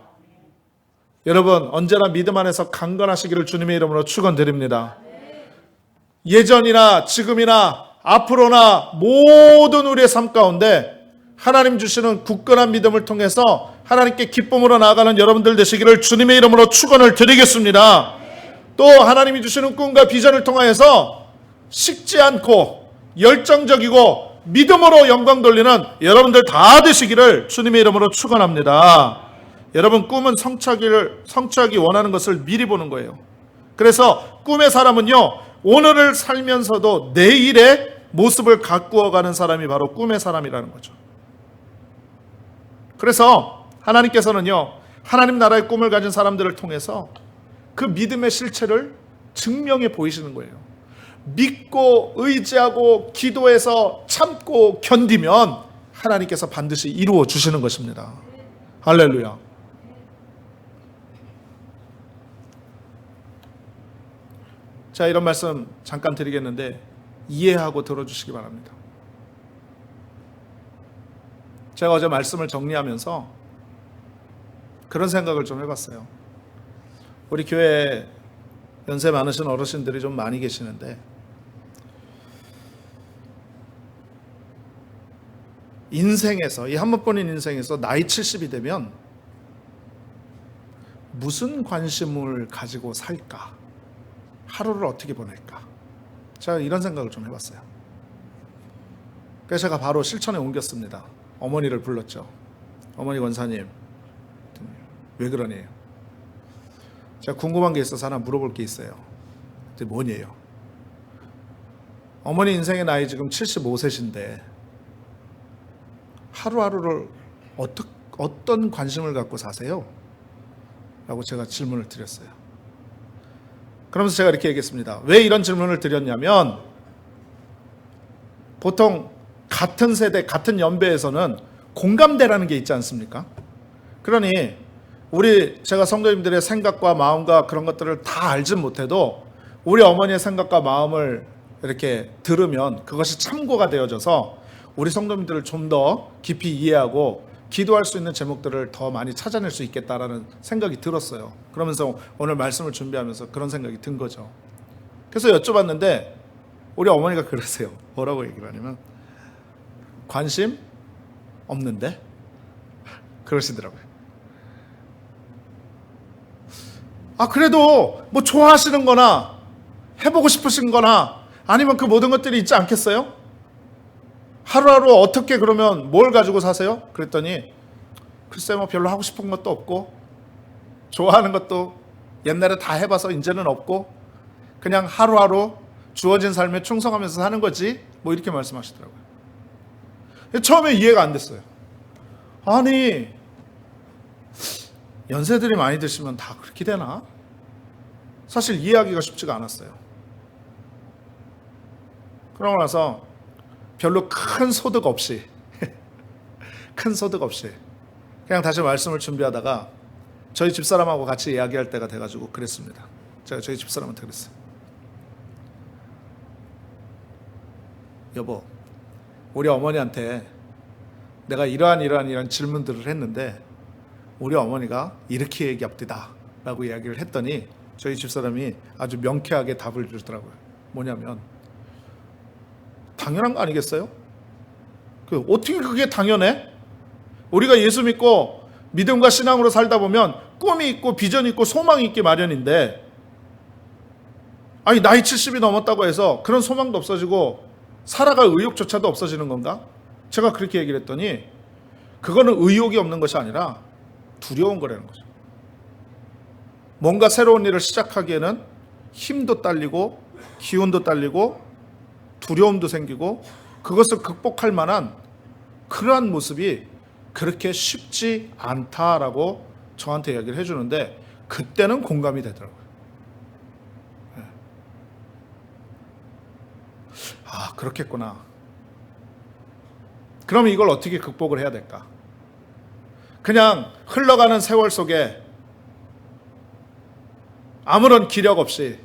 여러분, 언제나 믿음 안에서 강건하시기를 주님의 이름으로 축원드립니다. 예전이나 지금이나 앞으로나 모든 우리의 삶 가운데 하나님 주시는 굳건한 믿음을 통해서 하나님께 기쁨으로 나아가는 여러분들 되시기를 주님의 이름으로 축원을 드리겠습니다. 또 하나님이 주시는 꿈과 비전을 통하여서 식지 않고 열정적이고 믿음으로 영광 돌리는 여러분들 다 되시기를 주님의 이름으로 축원합니다. 여러분, 꿈은 성취하기 원하는 것을 미리 보는 거예요. 그래서 꿈의 사람은요, 오늘을 살면서도 내일의 모습을 가꾸어가는 사람이 바로 꿈의 사람이라는 거죠. 그래서 하나님께서는요, 하나님 나라의 꿈을 가진 사람들을 통해서 그 믿음의 실체를 증명해 보이시는 거예요. 믿고 의지하고 기도해서 참고 견디면 하나님께서 반드시 이루어 주시는 것입니다. 할렐루야. 자, 이런 말씀 잠깐 드리겠는데 이해하고 들어주시기 바랍니다. 제가 어제 말씀을 정리하면서 그런 생각을 좀 해봤어요. 우리 교회에 연세 많으신 어르신들이 좀 많이 계시는데 인생에서, 이 한 번뿐인 인생에서 나이 70이 되면 무슨 관심을 가지고 살까? 하루를 어떻게 보낼까? 제가 이런 생각을 좀 해봤어요. 그래서 제가 바로 실천에 옮겼습니다. 어머니를 불렀죠. 어머니 권사님, 왜 그러니? 제가 궁금한 게 있어서 하나 물어볼 게 있어요. 그게 뭐니에요? 어머니 인생의 나이 지금 75세신데 하루하루를 어떤 관심을 갖고 사세요? 라고 제가 질문을 드렸어요. 그러면서 제가 이렇게 얘기했습니다. 왜 이런 질문을 드렸냐면, 보통 같은 세대, 같은 연배에서는 공감대라는 게 있지 않습니까? 그러니 제가 성도님들의 생각과 마음과 그런 것들을 다 알진 못해도 우리 어머니의 생각과 마음을 이렇게 들으면 그것이 참고가 되어져서 우리 성도님들을 좀 더 깊이 이해하고 기도할 수 있는 제목들을 더 많이 찾아낼 수 있겠다라는 생각이 들었어요. 그러면서 오늘 말씀을 준비하면서 그런 생각이 든 거죠. 그래서 여쭤봤는데 우리 어머니가 그러세요. 뭐라고 얘기를 하냐면, 관심 없는데? 그러시더라고요. 그래도 뭐 좋아하시는 거나 해보고 싶으신 거나 아니면 그 모든 것들이 있지 않겠어요? 하루하루 어떻게 그러면 뭘 가지고 사세요? 그랬더니 글쎄 뭐 별로 하고 싶은 것도 없고 좋아하는 것도 옛날에 다 해봐서 이제는 없고 그냥 하루하루 주어진 삶에 충성하면서 사는 거지, 뭐 이렇게 말씀하시더라고요. 처음에 이해가 안 됐어요. 아니, 연세들이 많이 드시면 다 그렇게 되나? 사실 이해하기가 쉽지가 않았어요. 그러고 나서 별로 큰 소득 없이 그냥 다시 말씀을 준비하다가 저희 집사람하고 같이 이야기할 때가 돼가지고 그랬습니다. 제가 저희 집사람한테 그랬어요. 여보, 우리 어머니한테 내가 이러한 질문들을 했는데 우리 어머니가 이렇게 얘기합디다 라고 이야기를 했더니 저희 집사람이 아주 명쾌하게 답을 주더라고요. 뭐냐면, 당연한 거 아니겠어요? 어떻게 그게 당연해? 우리가 예수 믿고 믿음과 신앙으로 살다 보면 꿈이 있고 비전이 있고 소망이 있기 마련인데, 아니 나이 70이 넘었다고 해서 그런 소망도 없어지고 살아갈 의욕조차도 없어지는 건가? 제가 그렇게 얘기를 했더니 그거는 의욕이 없는 것이 아니라 두려운 거라는 거죠. 뭔가 새로운 일을 시작하기에는 힘도 딸리고 기운도 딸리고 두려움도 생기고 그것을 극복할 만한 그러한 모습이 그렇게 쉽지 않다라고 저한테 이야기를 해주는데 그때는 공감이 되더라고요. 그렇겠구나. 그럼 이걸 어떻게 극복을 해야 될까? 그냥 흘러가는 세월 속에 아무런 기력 없이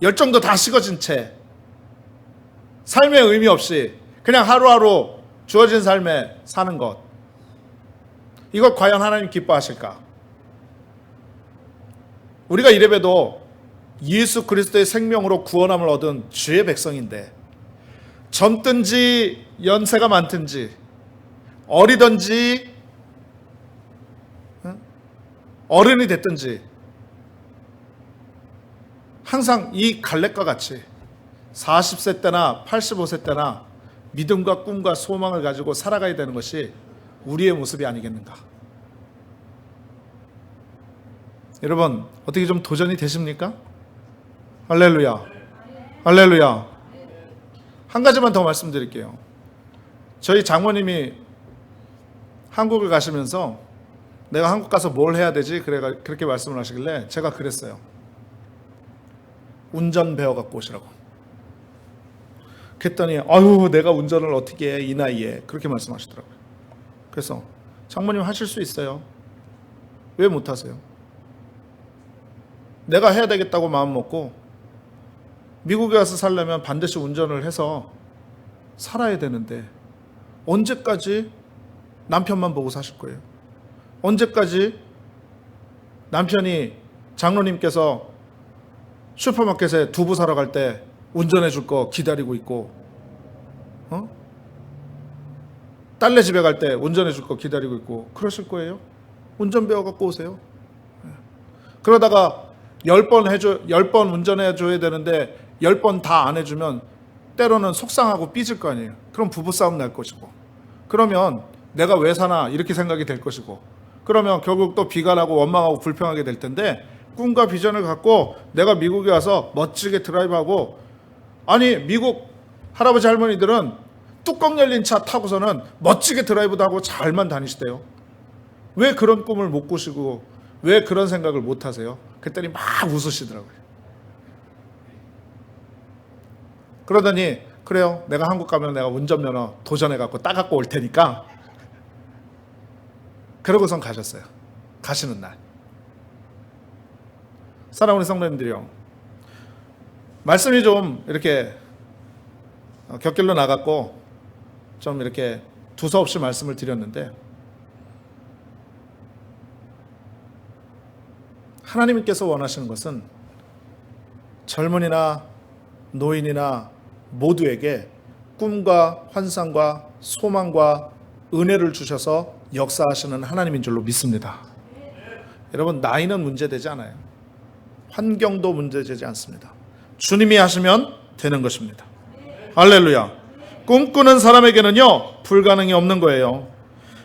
열정도 다 식어진 채 삶의 의미 없이 그냥 하루하루 주어진 삶에 사는 것, 이걸 과연 하나님 기뻐하실까? 우리가 이래봬도 예수 그리스도의 생명으로 구원함을 얻은 주의 백성인데, 젊든지 연세가 많든지 어리든지 어른이 됐든지 항상 이 갈렙과 같이 40세 때나 85세 때나 믿음과 꿈과 소망을 가지고 살아가야 되는 것이 우리의 모습이 아니겠는가? 여러분, 어떻게 좀 도전이 되십니까? 할렐루야. 할렐루야. 한 가지만 더 말씀드릴게요. 저희 장모님이 한국을 가시면서 내가 한국 가서 뭘 해야 되지? 그렇게 말씀을 하시길래 제가 그랬어요. 운전 배워갖고 오시라고. 그랬더니 아유, 내가 운전을 어떻게 해, 이 나이에. 그렇게 말씀하시더라고요. 그래서 장모님 하실 수 있어요. 왜 못하세요? 내가 해야 되겠다고 마음 먹고 미국에 와서 살려면 반드시 운전을 해서 살아야 되는데 언제까지 남편만 보고 사실 거예요? 언제까지 남편이 장로님께서 슈퍼마켓에 두부 사러 갈 때 운전해 줄 거 기다리고 있고, 딸네 집에 갈 때 운전해 줄 거 기다리고 있고 그러실 거예요? 운전 배워 갖고 오세요. 그러다가 10번 운전해 줘야 되는데 10번 다 안 해주면 때로는 속상하고 삐질 거 아니에요. 그럼 부부싸움 날 것이고, 그러면 내가 왜 사나 이렇게 생각이 될 것이고, 그러면 결국 또 비관하고 원망하고 불평하게 될 텐데, 꿈과 비전을 갖고 내가 미국에 와서 멋지게 드라이브하고, 아니 미국 할아버지 할머니들은 뚜껑 열린 차 타고서는 멋지게 드라이브도 하고 잘만 다니시대요. 왜 그런 꿈을 못 꾸시고 왜 그런 생각을 못 하세요? 그랬더니 막 웃으시더라고요. 그러더니 그래요, 내가 한국 가면 내가 운전면허 도전해 갖고 따갖고 올 테니까. 그러고선 가셨어요. 가시는 날. 사랑하는 성도님들이요, 말씀이 좀 이렇게 곁길로 나갔고 좀 이렇게 두서없이 말씀을 드렸는데, 하나님께서 원하시는 것은 젊은이나 노인이나 모두에게 꿈과 환상과 소망과 은혜를 주셔서 역사하시는 하나님인 줄로 믿습니다. 여러분, 나이는 문제되지 않아요. 환경도 문제되지 않습니다. 주님이 하시면 되는 것입니다. 할렐루야. 꿈꾸는 사람에게는요, 불가능이 없는 거예요.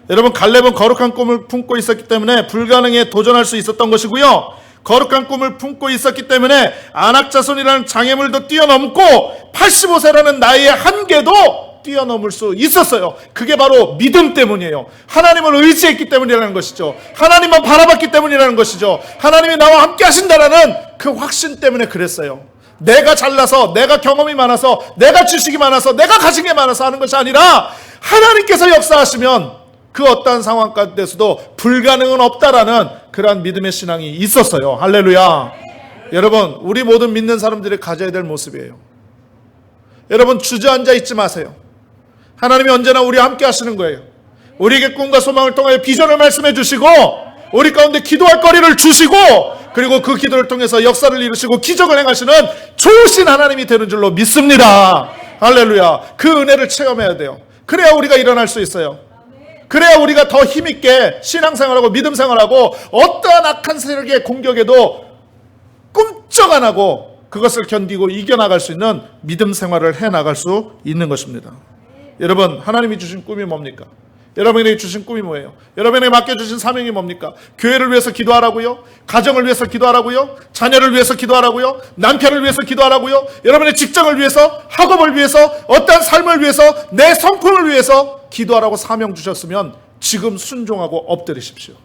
여러분, 갈렙은 거룩한 꿈을 품고 있었기 때문에 불가능에 도전할 수 있었던 것이고요, 거룩한 꿈을 품고 있었기 때문에 안악자손이라는 장애물도 뛰어넘고 85세라는 나이의 한계도 뛰어넘을 수 있었어요. 그게 바로 믿음 때문이에요. 하나님을 의지했기 때문이라는 것이죠. 하나님만 바라봤기 때문이라는 것이죠. 하나님이 나와 함께 하신다라는 그 확신 때문에 그랬어요. 내가 잘나서, 내가 경험이 많아서, 내가 지식이 많아서, 내가 가진 게 많아서 하는 것이 아니라 하나님께서 역사하시면 그 어떠한 상황 가운데서도 불가능은 없다라는 그러한 믿음의 신앙이 있었어요. 할렐루야. 여러분, 우리 모든 믿는 사람들이 가져야 될 모습이에요. 여러분, 주저앉아 있지 마세요. 하나님이 언제나 우리와 함께 하시는 거예요. 우리에게 꿈과 소망을 통하여 비전을 말씀해 주시고, 우리 가운데 기도할 거리를 주시고, 그리고 그 기도를 통해서 역사를 이루시고 기적을 행하시는 좋으신 하나님이 되는 줄로 믿습니다. 할렐루야. 그 은혜를 체험해야 돼요. 그래야 우리가 일어날 수 있어요. 그래야 우리가 더 힘있게 신앙생활하고 믿음생활하고 어떠한 악한 세력의 공격에도 꿈쩍 안 하고 그것을 견디고 이겨나갈 수 있는 믿음생활을 해나갈 수 있는 것입니다. 여러분, 하나님이 주신 꿈이 뭡니까? 여러분에게 주신 꿈이 뭐예요? 여러분에게 맡겨주신 사명이 뭡니까? 교회를 위해서 기도하라고요? 가정을 위해서 기도하라고요? 자녀를 위해서 기도하라고요? 남편을 위해서 기도하라고요? 여러분의 직장을 위해서, 학업을 위해서, 어떠한 삶을 위해서, 내 성품을 위해서 기도하라고 사명 주셨으면 지금 순종하고 엎드리십시오.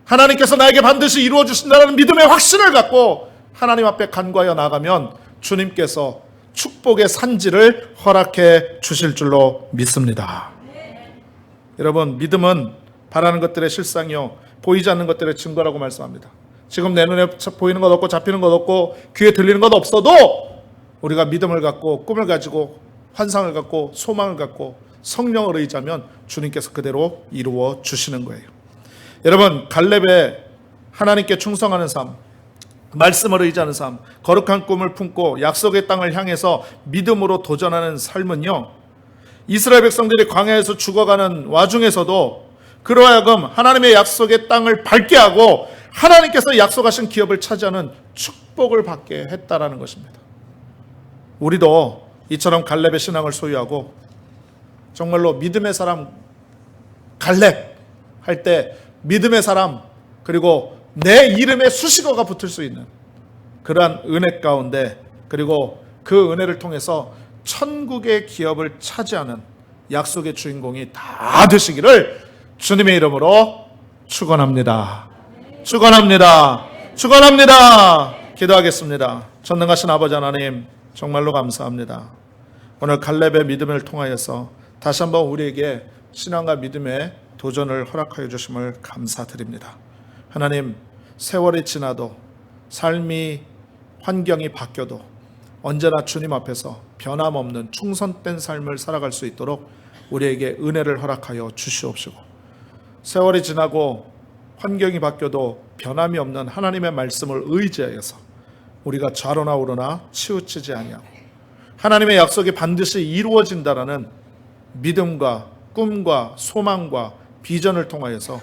하나님께서 나에게 반드시 이루어 주신다는 믿음의 확신을 갖고 하나님 앞에 간구하여 나가면 주님께서 축복의 산지를 허락해 주실 줄로 믿습니다. 여러분, 믿음은 바라는 것들의 실상이요 보이지 않는 것들의 증거라고 말씀합니다. 지금 내 눈에 보이는 것 없고 잡히는 것 없고 귀에 들리는 것 없어도 우리가 믿음을 갖고 꿈을 가지고 환상을 갖고 소망을 갖고 성령을 의지하면 주님께서 그대로 이루어 주시는 거예요. 여러분, 갈렙의 하나님께 충성하는 삶, 말씀을 의지하는 삶, 거룩한 꿈을 품고 약속의 땅을 향해서 믿음으로 도전하는 삶은요, 이스라엘 백성들이 광야에서 죽어가는 와중에서도 그로 하여금 하나님의 약속의 땅을 밟게 하고 하나님께서 약속하신 기업을 차지하는 축복을 받게 했다라는 것입니다. 우리도 이처럼 갈렙의 신앙을 소유하고 정말로 믿음의 사람 갈렙 할 때 믿음의 사람, 그리고 내 이름에 수식어가 붙을 수 있는 그러한 은혜 가운데, 그리고 그 은혜를 통해서 천국의 기업을 차지하는 약속의 주인공이 다 되시기를 주님의 이름으로 축원합니다. 축원합니다. 축원합니다. 기도하겠습니다. 전능하신 아버지 하나님, 정말로 감사합니다. 오늘 갈렙의 믿음을 통하여서 다시 한번 우리에게 신앙과 믿음의 도전을 허락하여 주심을 감사드립니다. 하나님, 세월이 지나도 삶이 환경이 바뀌어도 언제나 주님 앞에서 변함없는 충성된 삶을 살아갈 수 있도록 우리에게 은혜를 허락하여 주시옵시고, 세월이 지나고 환경이 바뀌어도 변함이 없는 하나님의 말씀을 의지하여서 우리가 좌로나 우로나 치우치지 아니하고 하나님의 약속이 반드시 이루어진다라는 믿음과 꿈과 소망과 비전을 통하여서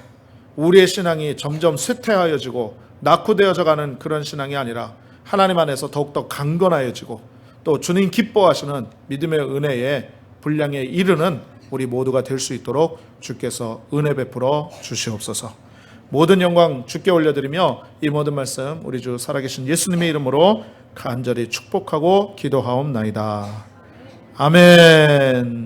우리의 신앙이 점점 쇠퇴하여지고 낙후되어져 가는 그런 신앙이 아니라 하나님 안에서 더욱더 강건하여지고 또 주님 기뻐하시는 믿음의 은혜에 분량에 이르는 우리 모두가 될 수 있도록 주께서 은혜 베풀어 주시옵소서. 모든 영광 주께 올려드리며 이 모든 말씀 우리 주 살아계신 예수님의 이름으로 간절히 축복하고 기도하옵나이다. 아멘.